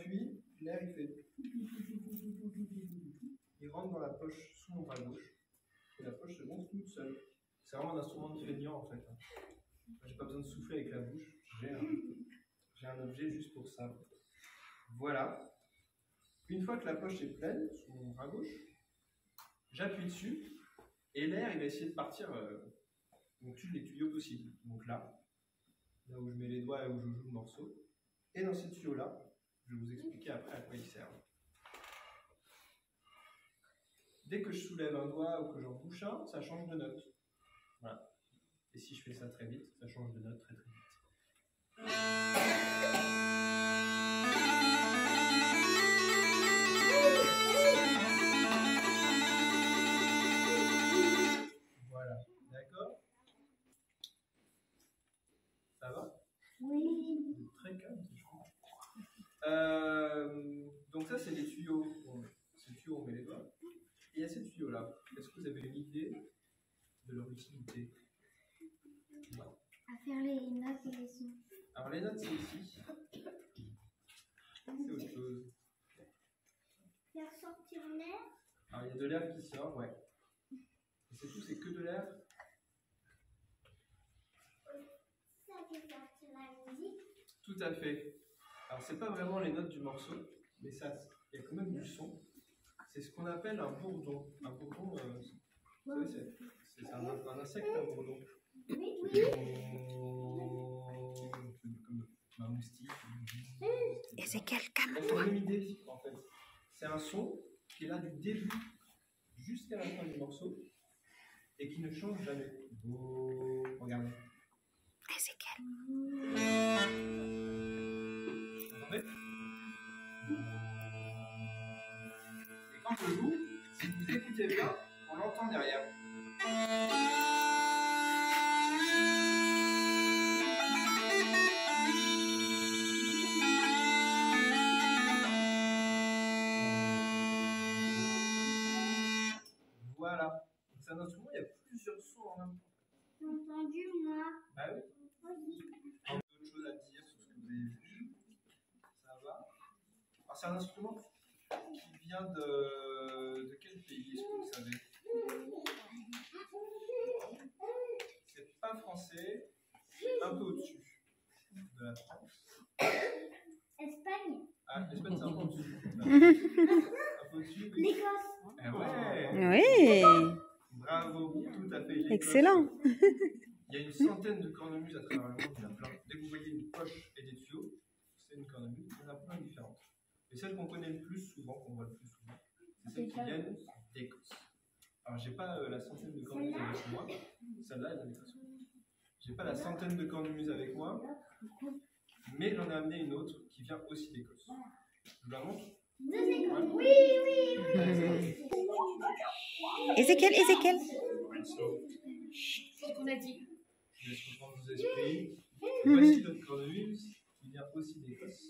j'appuie, l'air il fait. Il rentre dans la poche sous mon bras gauche. Et la poche se gonfle toute seule. C'est vraiment un instrument de feignant en fait. J'ai pas besoin de souffler avec la bouche. J'ai un objet juste pour ça. Voilà. Une fois que la poche est pleine, sous mon bras gauche, j'appuie dessus et l'air il va essayer de partir donc tous les tuyaux possibles. Donc là où je mets les doigts et où je joue le morceau. Et dans ces tuyaux-là, je vais vous expliquer après à quoi ils servent. Dès que je soulève un doigt ou que j'en bouche un, ça change de note. Voilà. Et si je fais ça très vite, ça change de note très très vite. Voilà, d'accord? Ça va? Oui. Très calme, je crois. Donc ça, c'est les tuyaux. Ces tuyaux, on met les doigts. Et il y a ces tuyaux-là. Est-ce que vous avez une idée de leur utilité? À faire les notes et les sons. Alors les notes, c'est ici. C'est autre chose. Faire sortir l'air. Alors il y a de l'air qui sort, ouais. Et c'est tout, c'est que de l'air. Ça fait sortir la musique. Tout à fait. Alors c'est pas vraiment les notes du morceau, mais ça, il y a quand même du son. C'est ce qu'on appelle un bourdon. Un bourdon, vous savez, c'est un insecte, un bourdon. Oui, oui. Comme un moustique. Et c'est quel C'est la même idée, en fait. C'est un son qui est là du début jusqu'à la fin du morceau et qui ne change jamais. Oh, regardez. Et c'est quel? Vous entendez? Et quand je joue, si vous écoutez bien, on l'entend derrière. Voilà. C'est un instrument, il y a plusieurs sons en même temps. J'ai entendu, moi. Bah oui. Oui. D'autres choses à dire sur ce que vous avez vu. Ça va. Alors c'est un instrument qui vient de quel pays, est-ce que vous savez? C'est pas français, c'est un peu au-dessus de la France. Espagne. Ah, l'Espagne, c'est un peu au-dessus. Un peu au-dessus, oui. L'Écosse. Eh ouais. Oui, Bravo, tout à fait. excellent. Il y a une centaine de cornemuses à travers le monde, il y en a plein. Dès que vous voyez une poche et des tuyaux, c'est une cornemuse, il y en a plein différentes. Et celle qu'on connaît le plus souvent, qu'on voit le plus souvent, c'est celles qui viennent d'Écosse. Alors, j'ai pas la centaine de cornemuses avec moi, celle-là, elle vient d'Écosse. J'ai pas la centaine de cornemuses avec moi, mais j'en ai amené une autre qui vient aussi d'Écosse. Je vous la montre? Oui, oui, oui. Ézéchiel, Ézéchiel. C'est ce qu'on a dit. Je laisse reprendre vos esprits. Voici notre cornemuse qui vient aussi d'Écosse.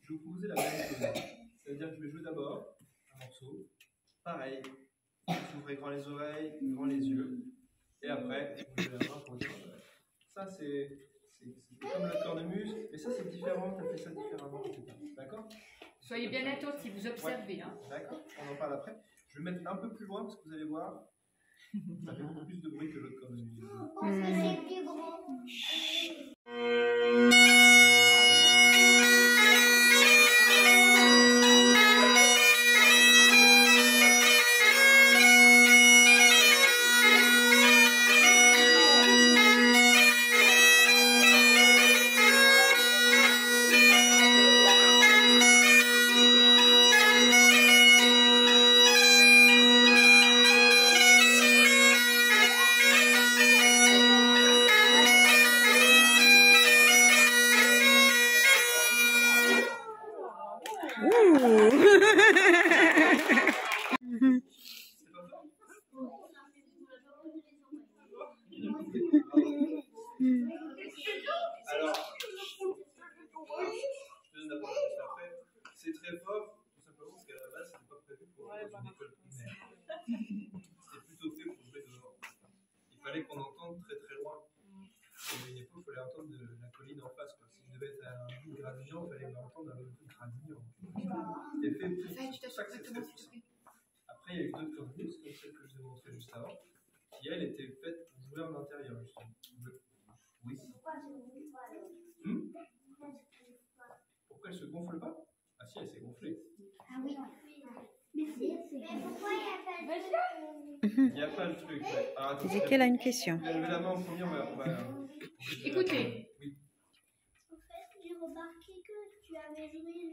Je vais vous proposer la même chose. C'est-à-dire que je vais jouer d'abord un morceau. Pareil. Vous ouvrez grand les oreilles, grand les yeux. Et après, vous levez la main pour dire ça, c'est comme le cornemuse. Mais ça, c'est différent. Tu as fait ça différemment. D'accord? Soyez bien attentifs, vous observez. Hein. D'accord, on en parle après. Je vais mettre un peu plus loin parce que vous allez voir, ça fait beaucoup plus de bruit que l'autre cornemuse. Parce que c'est plus grand. fallait entendre de la colline en face. Quoi. Si je devais être à un bout de Gradignan, il fallait m'entendre à l'autre bout de Gradignan. C'était fait pour Raphaël, tu ça que t'achètes c'est exactement très ce que tu puissant. Après, il y a eu d'autres cornemuses, comme celle que je vous ai montrée juste avant, qui elle était faite pour jouer en intérieur, justement. Oui. Pourquoi elle se gonfle pas? Ah si, elle s'est gonflée. Ah oui. Mais pourquoi il n'y a pas de... Il n'y a pas le truc. Ouais. Ah, attends, Ezekiel a une question. Levez la main en premier, on va Écoutez. Oui. En fait, j'ai remarqué que tu avais joué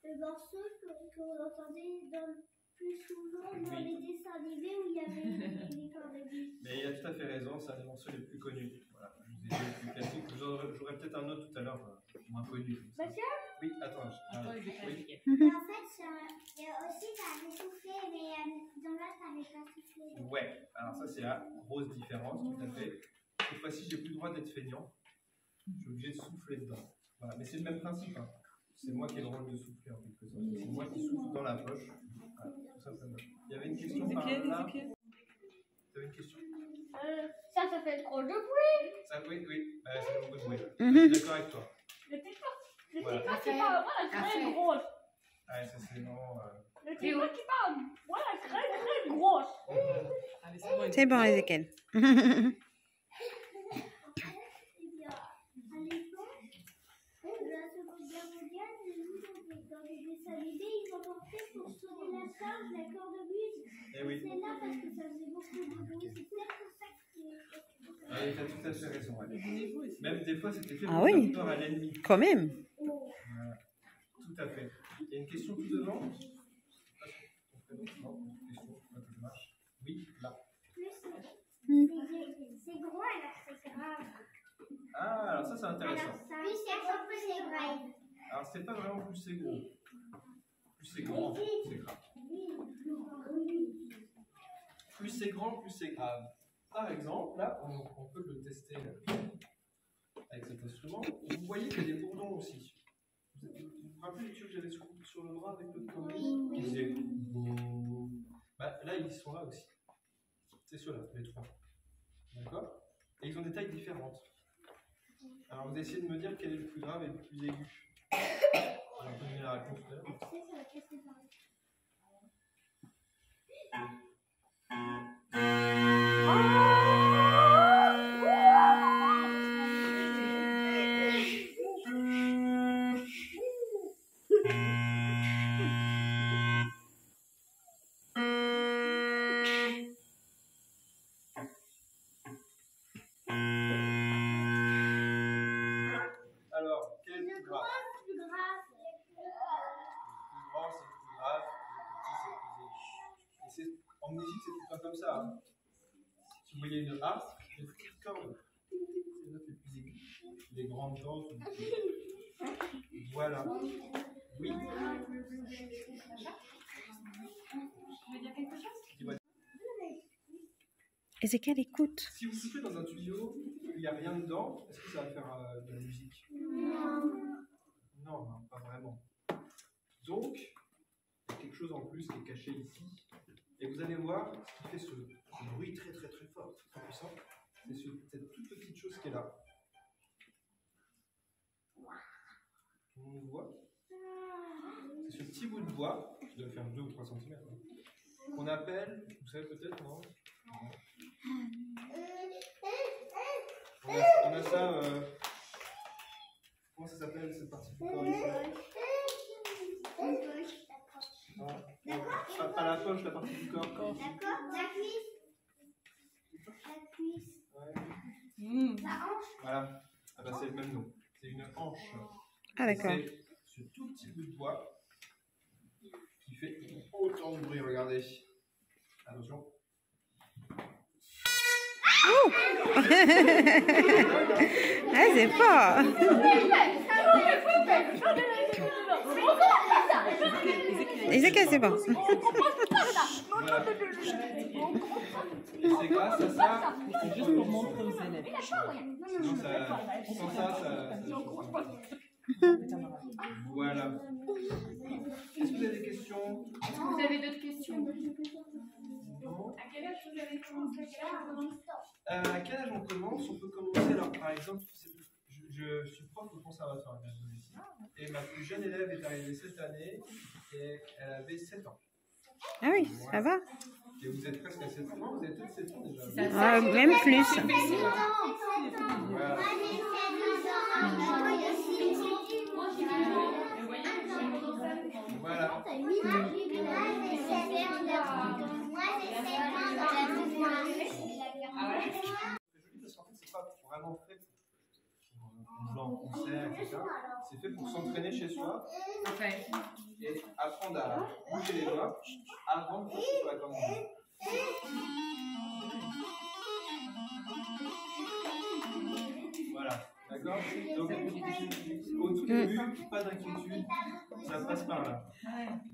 le morceau qu'on entendait plus souvent dans les dessins animés où il y avait les cornemuses. Mais il a tout à fait raison, c'est un des morceaux les plus connus. Voilà, je vous ai dit le plus classique. J'aurai peut-être un autre tout à l'heure, moins connu. Monsieur? Oui, attends. Attends, il Oui. En fait, il y a aussi, t'avais soufflé, mais dans l'autre, t'avais pas soufflé. Ouais, alors ça c'est la grosse différence, tout à fait. Cette fois-ci, j'ai plus le droit d'être feignant. Je suis obligé de souffler dedans. Voilà, mais c'est le même principe. Hein. C'est moi qui ai le rôle de souffler en quelque sorte. C'est moi qui souffle dans la poche. Voilà, tout simplement. Il y avait une question par là. Tu avais une question? Ça fait trop de bruit. Ça, oui, ça fait beaucoup de bruit. Je suis d'accord avec toi. Le TikTok, Voilà. c'est pas voilà, très grosse. Ouais, ça c'est vraiment. Le TikTok qui parle, voilà, très grosse. Allez, c'est bon. C'est bon, Ezekiel. Eh bien, à l'époque, de la Seconde Guerre mondiale, nous, dans les dessins animés, ils ont porté pour sonner la charge, la cornemuse. Eh oui. C'est là parce que ça faisait beaucoup de bruit. C'est peut-être pour ça que Ouais, tu as tout à fait raison. Ouais. Même des fois, c'était fait Ah pour oui. faire peur à l'ennemi. Quand même. Voilà. Tout à fait. Il y a une question tout devant. Non, question. Pas que je marche. Oui, là. plus c'est gros, alors c'est grave. Ah, alors ça, c'est intéressant. Alors, ça, plus c'est gros, plus c'est grave. Alors, c'est pas vraiment plus c'est gros. Plus c'est grand, c'est grave. Plus c'est grand, plus c'est grave. Par exemple, là, on peut le tester avec cet instrument. Vous voyez qu'il y a des bourdons aussi. Vous vous rappelez les tuyaux que j'avais sur le bras avec l'autre cornet? Oui. Ils faisaient boum. Bah, là, ils sont là aussi. C'est ceux-là, les trois. D'accord? Et ils ont des tailles différentes. Alors, vous essayez de me dire quel est le plus grave et le plus aigu. On va donner la réponse tout à l'heure. Alors, quel est le plus grave? Plus grave. Le plus grand, c'est le plus grave, le petit, c'est le plus aigu. Et en musique, c'est tout le temps comme ça. Hein. Si vous voyez une harpe, il y a une petite corde. C'est les notes les plus aiguës. Les grandes cordes sont les plus aiguës. Voilà. Oui. Tu veux dire quelque chose? Dis-moi. Ezekiel, écoute. Si vous soufflez dans un tuyau, il n'y a rien dedans, est-ce que ça va faire de la musique? Non, pas vraiment. Donc, il y a quelque chose en plus qui est caché ici. Et vous allez voir, ce qui fait ce bruit très très très fort, très puissant, c'est cette toute petite chose qui est là. Tout le monde voit? C'est ce petit bout de bois, qui doit faire 2 ou 3 cm, qu'on appelle, vous savez peut-être, non? On a ça, comment ça s'appelle cette partie du corps ici? Pas la poche, la partie du corps. D'accord. La cuisse. La cuisse. Ouais. La hanche. Voilà, ah bah, c'est le même nom. C'est une hanche. Ah, d'accord. C'est ce tout petit bout de bois qui fait autant de bruit. Regardez. Attention. Ah, c'est fort. Ezekiel, c'est bon. Voilà. Et c'est grâce à ça. C'est juste pour montrer aux élèves. Sinon, sans ça. Voilà. Est-ce que vous avez des questions? Est-ce que vous avez d'autres questions? Non. À quel âge vous avez commencé? À quel âge on commence? À quel âge on commence? On peut commencer, alors par exemple, je suis prof au conservatoire de ici. Et ma plus jeune élève est arrivée cette année et elle avait 7 ans. Ah oui, ça va. Et vous êtes presque à 7 ans. Non, vous êtes toutes 7 ans déjà. Ah, même plus. Voilà. Voilà. Parce qu'en fait, c'est pas vraiment fait pour jouer en concert, etc. C'est fait pour s'entraîner chez soi Parfait. et apprendre à bouger les doigts avant de passer sur la commande. Voilà, d'accord? Donc, au tout début, pas d'inquiétude, ça passe par là.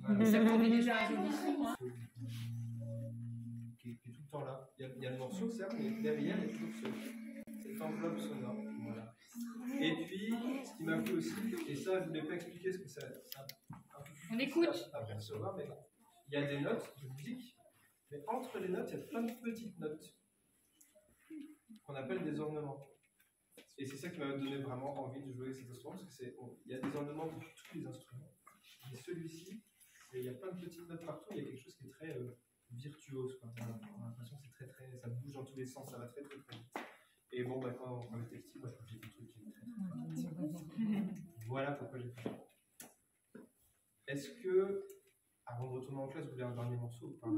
Voilà. Ça produit déjà un joli son. Hein. Qui est tout le temps là. Il y a le morceau, certes, mais derrière, il y a toujours cette enveloppe sonore. Voilà. Et puis, ce qui m'a plu aussi, et ça, je ne voulais pas expliquer ce que ça un peu plus On écoute. à percevoir, mais il y a des notes de musique, mais entre les notes, il y a plein de petites notes qu'on appelle des ornements. Et c'est ça qui m'a donné vraiment envie de jouer cet instrument, parce qu'il y a des ornements pour tous les instruments. Mais celui-ci, il y a plein de petites notes partout, il y a quelque chose qui est très virtuose. Quoi. On a l'impression que ça bouge dans tous les sens, ça va très très très vite. Et bon, bah, quand on était petit, moi je trouve que j'ai des trucs qui est très très vite. Voilà pourquoi j'ai fait ça. Est-ce que, avant de retourner en classe, vous voulez un dernier morceau ou pas?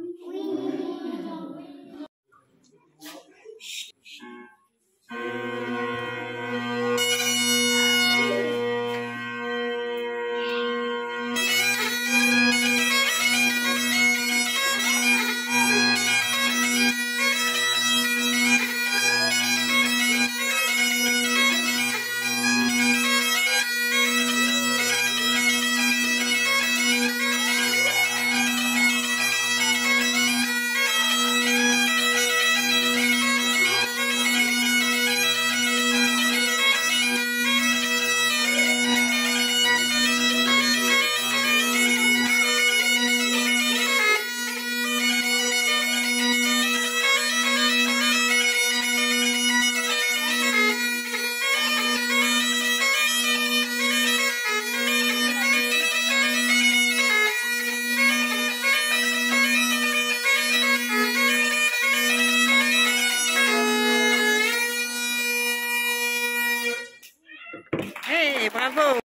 Hey, bravo!